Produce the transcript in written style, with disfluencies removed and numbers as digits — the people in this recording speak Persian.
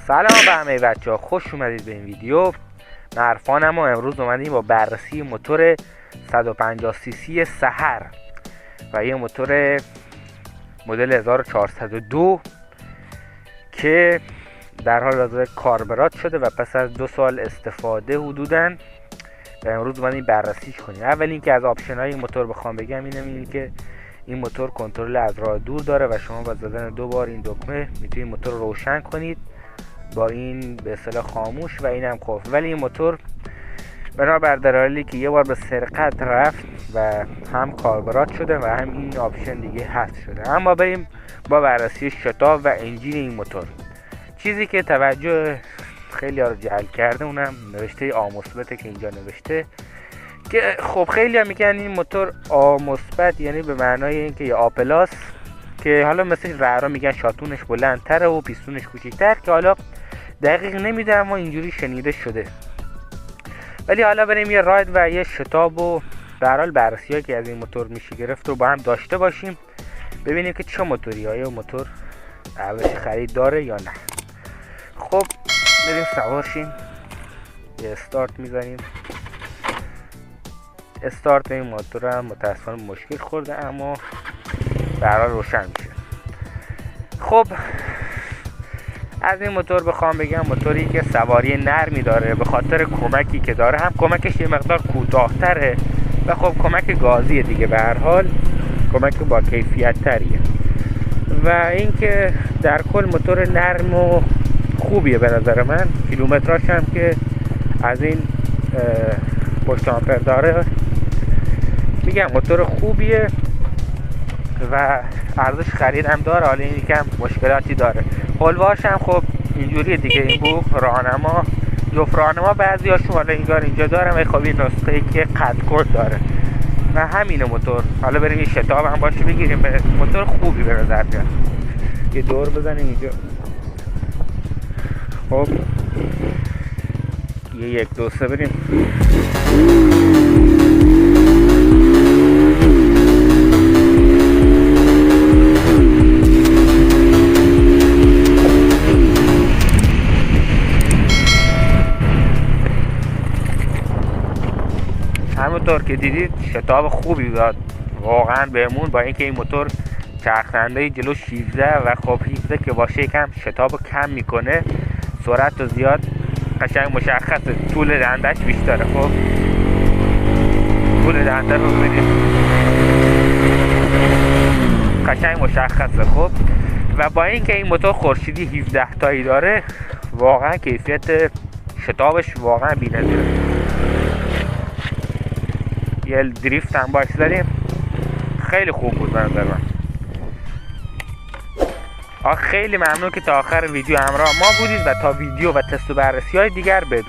سلام به همه بچه ها، خوش اومدید به این ویدیو. من عرفانم و امروز اومدیم با بررسی موتور 150 سی سی سحر و یه موتور مدل 1402 که در حال حاضر کاربرات شده و پس از 2 سال استفاده حدوداً و امروز اومدیم بررسیش کنیم. اول اینکه از آپشن های موتور بخوام بگم اینه که این موتور کنترل از راه دور داره و شما با زدن 2 بار این دکمه میتونید موتور رو روشن کنید، با این به اصطلاح خاموش و اینم قفل. ولی این موتور بنابر دلالی که یه بار به سرقت رفت و هم کاربرات شده و هم این آپشن دیگه حذف شده. اما بریم با بررسی شتاب و انجین این موتور. چیزی که توجه خیلی ها رو جلب کرده اونم نوشته آ مثبته که اینجا نوشته، که خب خیلی ها میگن این موتور آ مثبت یعنی به معنای اینکه یا آ پلاس، که حالا مثل رعرا میگن شاتونش بلندتره و پیستونش کوچیک‌تر، که حالا دقیق نمیدونم اما اینجوری شنیده شده. ولی حالا بریم یه راید و یه شتاب و در حال بررسی‌هایی که از این موتور میشه گرفت رو با هم داشته باشیم، ببینیم که چه موتوری های موتور ارزش خرید داره یا نه. خب بریم سوار شیم، یه استارت میزنیم. استارت این موتور هم متاسفانه مشکل خورده اما در حال روشن میشه. خب از این موتور بخوام بگم، موتوری که سواری نرمی داره به خاطر کمکی که داره، هم کمکش یه مقدار کوتاه‌تره و خب کمک گازیه دیگه، به هر حال کمک با کیفیت تریه و اینکه در کل موتور نرم و خوبیه به نظر من. کیلومتراش هم که از این پشت آمپر داره، میگم موتور خوبیه و ارزش خرید هم داره. حالا این یکم مشکلاتی داره، حلواش هم خب اینجوریه دیگه، این بوق راهنما، جفت راهنما بعضیاشون حالا اینجا داره و خب این نسخه‌ای که قد کد داره و همین موتور. حالا بریم این شتاب هم باشه بگیریم. موتور خوبی به نظر میاد. یه دور بزنیم اینجا. خب یه 1 2 3 بریم. همونطور که دیدید شتاب خوبی داد واقعا بهمون، با اینکه این موتور چرخنده جلو 16 و خب 17 که باشه یکم شتابو کم میکنه، سرعت رو زیاد قشنگ مشخصه، طول دندش بیشتره. خب طول دنده رو ببینید قشنگ مشخصه. خب و با اینکه این موتور خورشیدی 17 تایی داره، واقعا کیفیت شتابش واقعا بی‌نظیره. یه دریفت هم باش زدیم، خیلی خوب بود به نظر من. خیلی ممنون که تا آخر ویدیو همراه ما بودید و تا ویدیو و تست و بررسی های دیگر بدرود.